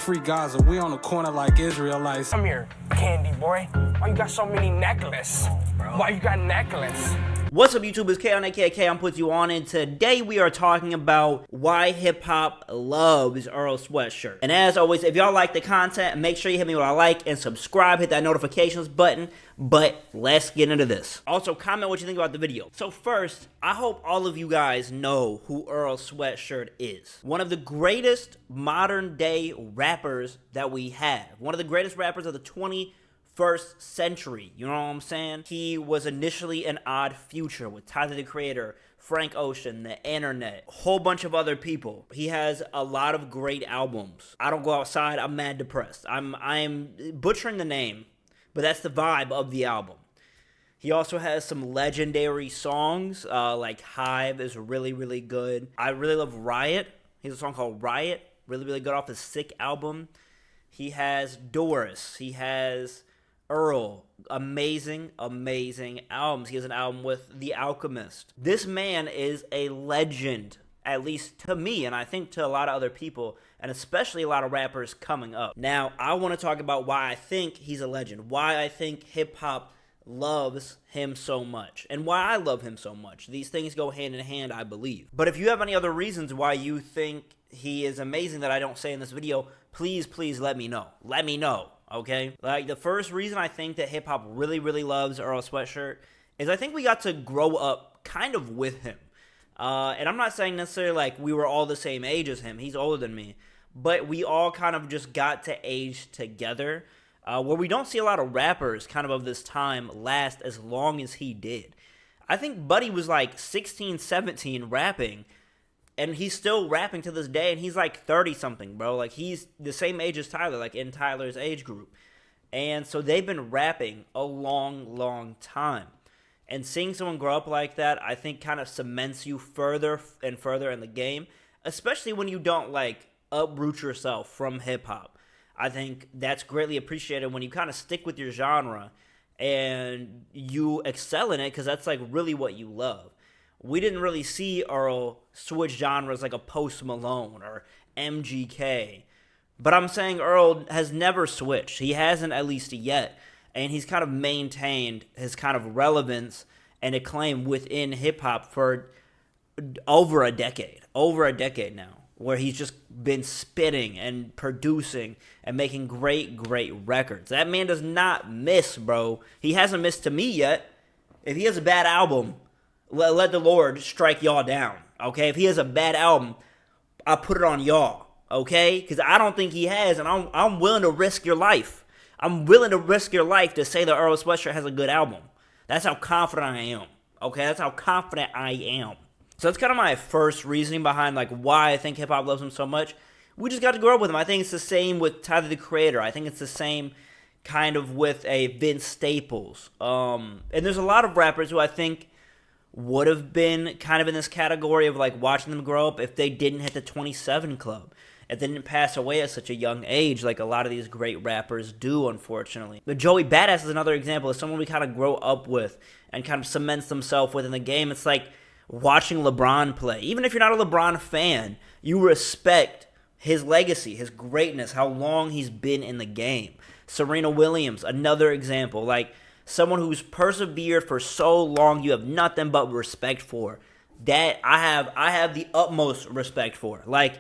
Free Gaza, we on the corner like Israelites. Come here, candy boy. Why you got so many necklaces? Why you got necklace? What's up, YouTube? It's K on AKK. I'm putting you on, and today we are talking about why hip-hop loves Earl Sweatshirt. And as always, if y'all like the content, make sure you hit me with a like and subscribe, hit that notifications button. But let's get into this. Also, comment what you think about the video. So first, I hope all of you guys know who Earl Sweatshirt is. One of the greatest modern day rappers that we have. One of the greatest rappers of the 21st century, you know what I'm saying? He was initially an Odd Future with Tyler the Creator, Frank Ocean, The Internet, a whole bunch of other people. He has a lot of great albums. I Don't Go Outside, I'm Mad Depressed. I'm butchering the name, but that's the vibe of the album. He also has some legendary songs, like Hive is really, really good. I really love Riot. He has a song called Riot, really, really good off his Sick album. He has Doris. He has Earl, amazing, amazing albums. He has an album with The Alchemist. This man is a legend, at least to me, and I think to a lot of other people, and especially a lot of rappers coming up. Now, I want to talk about why I think he's a legend, why I think hip-hop loves him so much, and why I love him so much. These things go hand in hand, I believe. But if you have any other reasons why you think he is amazing that I don't say in this video, please, please let me know. Let me know. Okay? Like, the first reason I think that hip-hop really, really loves Earl Sweatshirt is I think we got to grow up kind of with him. And I'm not saying necessarily like we were all the same age as him. He's older than me. But we all kind of just got to age together, where we don't see a lot of rappers kind of this time last as long as he did. I think Buddy was like 16, 17 rapping, and he's still rapping to this day, and he's like 30-something, bro. Like, he's the same age as Tyler, like in Tyler's age group. And so they've been rapping a long, long time. And seeing someone grow up like that, I think kind of cements you further and further in the game, especially when you don't, like, uproot yourself from hip-hop. I think that's greatly appreciated when you kind of stick with your genre and you excel in it, because that's, like, really what you love. We didn't really see Earl switch genres like a Post Malone or MGK. But I'm saying Earl has never switched. He hasn't, at least yet. And he's kind of maintained his kind of relevance and acclaim within hip-hop for over a decade. Over a decade now, where he's just been spitting and producing and making great, great records. That man does not miss, bro. He hasn't missed to me yet. If he has a bad album, let the Lord strike y'all down, okay? If he has a bad album, I'll put it on y'all, okay? Because I don't think he has, and I'm willing to risk your life. I'm willing to risk your life to say that Earl Sweatshirt has a good album. That's how confident I am, okay? That's how confident I am. So that's kind of my first reasoning behind like why I think hip-hop loves him so much. We just got to grow up with him. I think it's the same with Tyler the Creator. I think it's the same kind of with a Vince Staples. And there's a lot of rappers who I think would have been kind of in this category of like watching them grow up if they didn't hit the 27 club, if they didn't pass away at such a young age like a lot of these great rappers do, unfortunately. But Joey Badass is another example of someone we kind of grow up with and kind of cements themselves within the game. It's like watching LeBron play. Even if you're not a LeBron fan, you respect his legacy, his greatness, how long he's been in the game. Serena Williams, another example. Like, someone who's persevered for so long, you have nothing but respect for. That I have the utmost respect for. Like,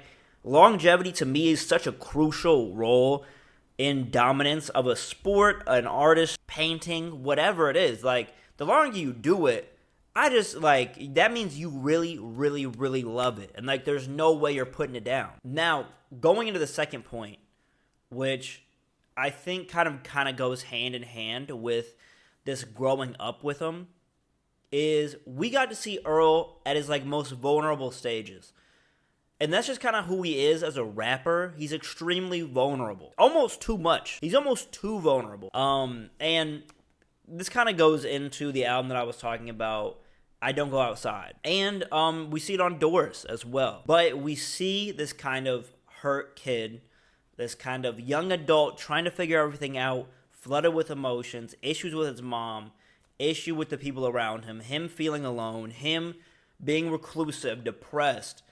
longevity to me is such a crucial role in dominance of a sport, an artist, painting, whatever it is. Like, the longer you do it, I just, like, that means you really, really, really love it. And, like, there's no way you're putting it down. Now, going into the second point, which I think kind of goes hand in hand with this growing up with him, is we got to see Earl at his like most vulnerable stages. And that's just kind of who he is as a rapper. He's extremely vulnerable. Almost too much. He's almost too vulnerable. And this kind of goes into the album that I was talking about, I Don't Go Outside. And we see it on Doors as well. But we see this kind of hurt kid, this kind of young adult trying to figure everything out, flooded with emotions, issues with his mom, issue with the people around him feeling alone, him being reclusive, depressed.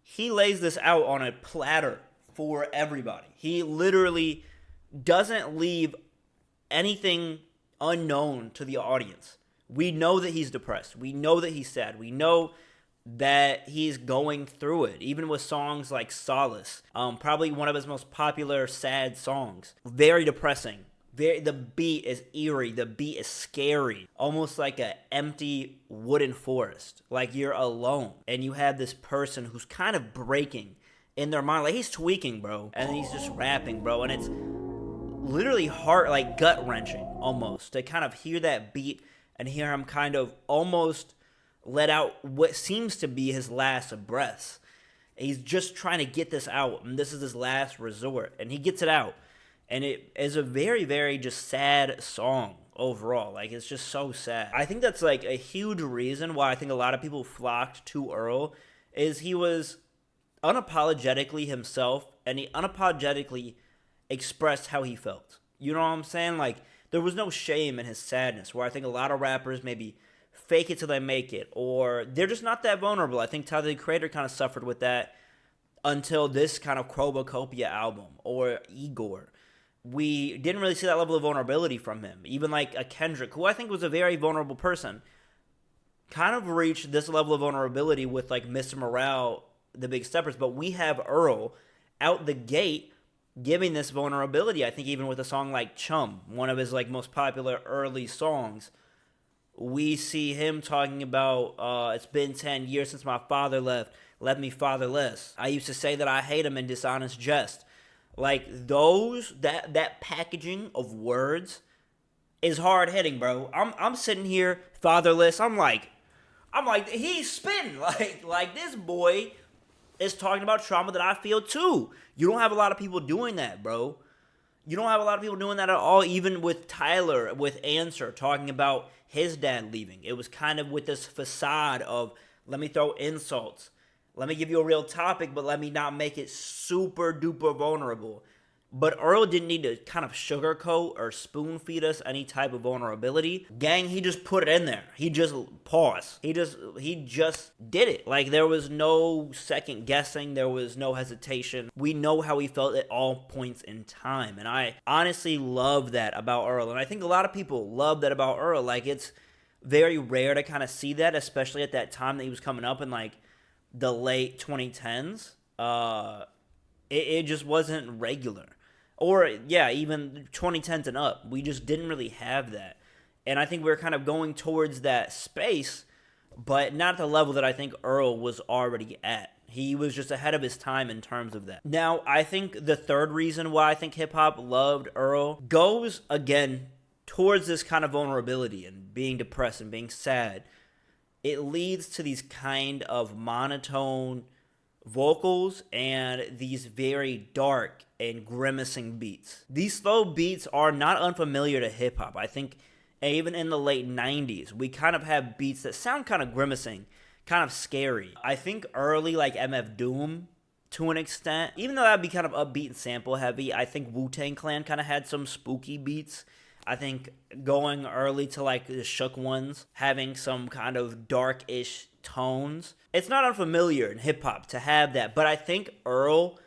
He lays this out on a platter for everybody. He literally doesn't leave anything unknown to the audience. We know that he's depressed. We know that he's sad. We know that he's going through it, even with songs like Solace, probably one of his most popular sad songs. Very depressing. The beat is eerie. The beat is scary. Almost like an empty wooden forest. Like you're alone. And you have this person who's kind of breaking in their mind. Like he's tweaking, bro. And he's just rapping, bro. And it's literally heart, like gut-wrenching almost. To kind of hear that beat and hear him kind of almost let out what seems to be his last breaths. He's just trying to get this out. And this is his last resort. And he gets it out. And it is a very, very just sad song overall. Like, it's just so sad. I think that's, like, a huge reason why I think a lot of people flocked to Earl is he was unapologetically himself, and he unapologetically expressed how he felt. You know what I'm saying? Like, there was no shame in his sadness, where I think a lot of rappers maybe fake it till they make it, or they're just not that vulnerable. I think Tyler, the Creator, kind of suffered with that until this kind of Chromacopia album, or Igor. We didn't really see that level of vulnerability from him. Even like a Kendrick, who I think was a very vulnerable person, kind of reached this level of vulnerability with like Mr. Morale, the Big Steppers. But we have Earl out the gate giving this vulnerability. I think even with a song like Chum, one of his like most popular early songs, we see him talking about, it's been 10 years since my father left me fatherless. I used to say that I hate him in dishonest jest. Like, that packaging of words is hard hitting, bro. I'm sitting here fatherless. I'm like, he's spitting. Like this boy is talking about trauma that I feel too. You don't have a lot of people doing that, bro. You don't have a lot of people doing that at all. Even with Tyler, with Answer, talking about his dad leaving. It was kind of with this facade of, let me throw insults. Let me give you a real topic, but let me not make it super duper vulnerable. But Earl didn't need to kind of sugarcoat or spoon feed us any type of vulnerability. Gang, he just put it in there. He just paused. He just did it. Like, there was no second guessing. There was no hesitation. We know how he felt at all points in time. And I honestly love that about Earl. And I think a lot of people love that about Earl. Like, it's very rare to kind of see that, especially at that time that he was coming up in, like, the late 2010s. It just wasn't regular. Or, yeah, even 2010s and up. We just didn't really have that. And I think we're kind of going towards that space, but not at the level that I think Earl was already at. He was just ahead of his time in terms of that. Now, I think the third reason why I think hip-hop loved Earl goes, again, towards this kind of vulnerability and being depressed and being sad. It leads to these kind of monotone vocals and these very dark and grimacing beats. These slow beats are not unfamiliar to hip-hop. I think even in the late 90s, we kind of have beats that sound kind of grimacing, kind of scary. I think early, like MF Doom, to an extent, even though that'd be kind of upbeat and sample heavy, I think Wu-Tang Clan kind of had some spooky beats. I think going early to like the Shook ones, having some kind of dark-ish tones. It's not unfamiliar in hip-hop to have that, but I think Earl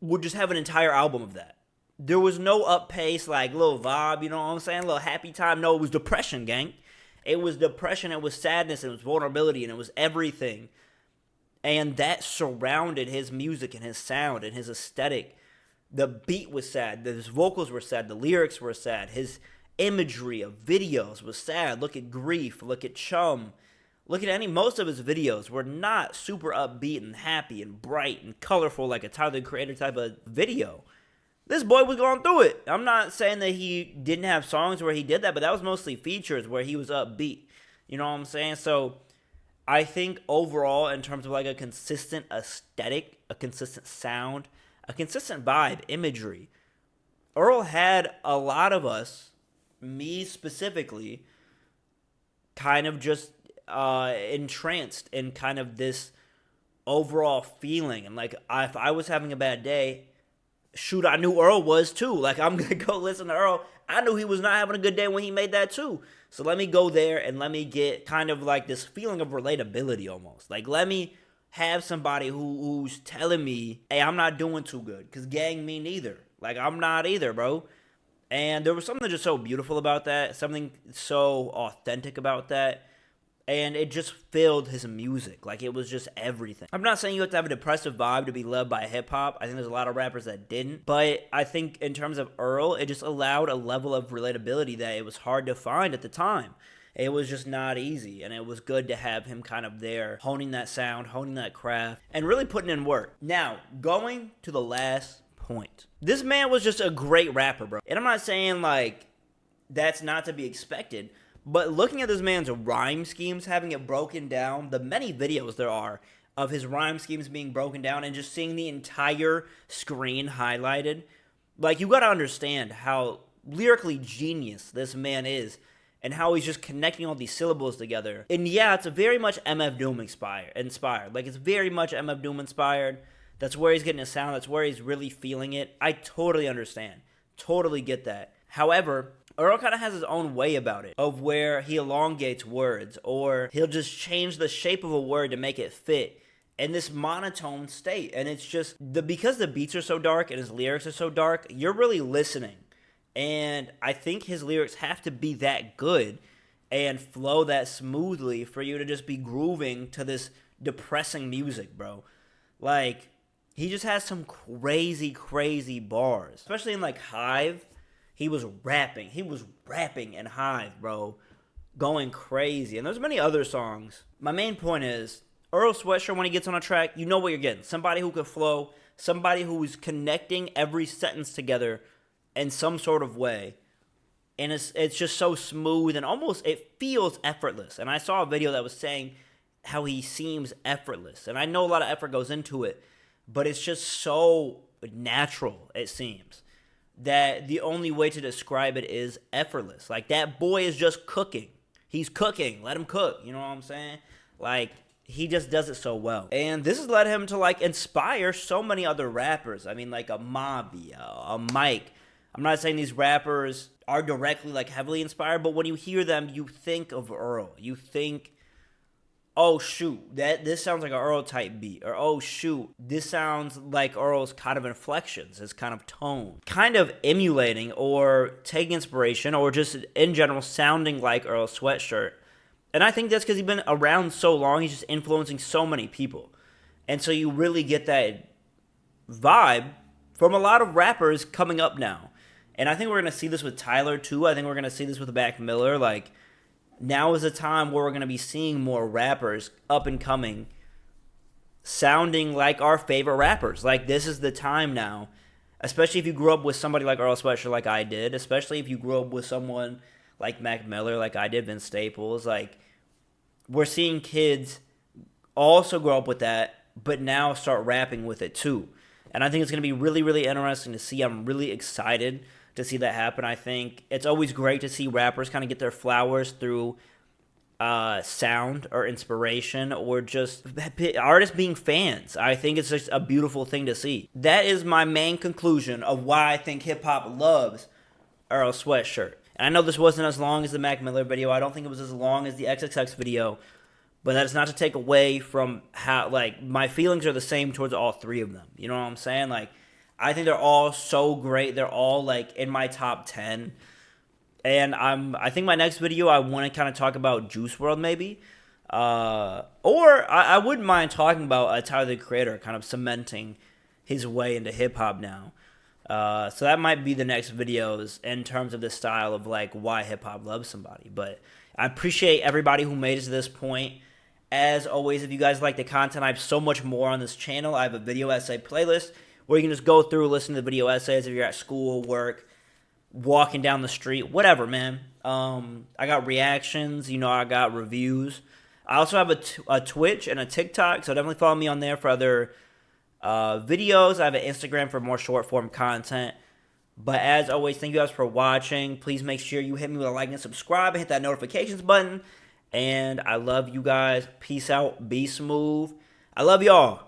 would just have an entire album of that. There was no up-pace, like, little vibe, you know what I'm saying? A little happy time. No, it was depression, gang. It was depression, it was sadness, it was vulnerability, and it was everything. And that surrounded his music and his sound and his aesthetic. The beat was sad, his vocals were sad, the lyrics were sad, his imagery of videos was sad. Look at Grief, look at Chum, look at most of his videos were not super upbeat and happy and bright and colorful like a Tyler, the Creator type of video. This boy was going through it. I'm not saying that he didn't have songs where he did that, but that was mostly features where he was upbeat. You know what I'm saying? So I think overall, in terms of like a consistent aesthetic, a consistent sound, a consistent vibe, imagery, Earl had a lot of us, me specifically, kind of just entranced in kind of this overall feeling. And like, if I was having a bad day, shoot, I knew Earl was too. Like, I'm gonna go listen to Earl. I knew he was not having a good day when he made that too. So let me go there and let me get kind of like this feeling of relatability almost. Like, let me have somebody who's telling me, hey, I'm not doing too good. Because gang, me neither. Like, I'm not either, bro. And there was something just so beautiful about that. Something so authentic about that. And it just filled his music. Like, it was just everything. I'm not saying you have to have a depressive vibe to be loved by hip-hop. I think there's a lot of rappers that didn't. But I think in terms of Earl, it just allowed a level of relatability that it was hard to find at the time. It was just not easy. And it was good to have him kind of there, honing that sound, honing that craft, and really putting in work. Now, going to the last point. This man was just a great rapper, bro. And I'm not saying, like, that's not to be expected. But looking at this man's rhyme schemes, having it broken down, the many videos there are of his rhyme schemes being broken down and just seeing the entire screen highlighted, like, you gotta understand how lyrically genius this man is and how he's just connecting all these syllables together. And yeah, it's very much MF Doom inspired. Like, it's very much MF Doom inspired. That's where he's getting his sound. That's where he's really feeling it. I totally understand. Totally get that. However, Earl kind of has his own way about it, of where he elongates words, or he'll just change the shape of a word to make it fit in this monotone state. And it's just, because the beats are so dark and his lyrics are so dark, you're really listening. And I think his lyrics have to be that good and flow that smoothly for you to just be grooving to this depressing music, bro. Like, he just has some crazy, crazy bars. Especially in, like, Hive. He was rapping in Hive, bro. Going crazy. And there's many other songs. My main point is, Earl Sweatshirt, when he gets on a track, you know what you're getting. Somebody who can flow. Somebody who's connecting every sentence together in some sort of way. And it's just so smooth and almost, it feels effortless. And I saw a video that was saying how he seems effortless. And I know a lot of effort goes into it. But it's just so natural, it seems, that the only way to describe it is effortless. Like, that boy is just cooking. He's cooking. Let him cook. You know what I'm saying? Like, he just does it so well. And this has led him to, like, inspire so many other rappers. I mean, like a Mobby, a Mike. I'm not saying these rappers are directly, like, heavily inspired, but when you hear them, you think of Earl. You think, oh, shoot, this sounds like an Earl-type beat. Or, oh, shoot, this sounds like Earl's kind of inflections, his kind of tone. Kind of emulating or taking inspiration or just, in general, sounding like Earl Sweatshirt. And I think that's because he's been around so long, he's just influencing so many people. And so you really get that vibe from a lot of rappers coming up now. And I think we're going to see this with Tyler, too. I think we're going to see this with Mac Miller, like, now is a time where we're going to be seeing more rappers up and coming sounding like our favorite rappers. Like, this is the time now, especially if you grew up with somebody like Earl Sweatshirt like I did, especially if you grew up with someone like Mac Miller like I did, Vince Staples. Like, we're seeing kids also grow up with that, but now start rapping with it too. And I think it's going to be really, really interesting to see. I'm really excited to see that happen. I think it's always great to see rappers kind of get their flowers through sound or inspiration or just artists being fans. I think it's just a beautiful thing to see. That is my main conclusion of why I think hip-hop loves Earl Sweatshirt. And I know this wasn't as long as the Mac Miller video. I don't think it was as long as the XXX video. But that's not to take away from how, like, my feelings are the same towards all three of them. You know what I'm saying? Like, I think they're all so great. They're all, like, in my top 10. And I think my next video, I want to kind of talk about Juice WRLD maybe. Or I wouldn't mind talking about Tyler, the Creator, kind of cementing his way into hip-hop now. So that might be the next videos in terms of the style of, like, why hip-hop loves somebody. But I appreciate everybody who made it to this point. As always, if you guys like the content, I have so much more on this channel. I have a video essay playlist where you can just go through, listen to the video essays if you're at school, work, walking down the street, whatever, man. I got reactions, I got reviews. I also have a Twitch and a TikTok, so definitely follow me on there for other videos. I have an Instagram for more short-form content. But as always, thank you guys for watching. Please make sure you hit me with a like and subscribe and hit that notifications button. And I love you guys. Peace out. Be smooth. I love y'all.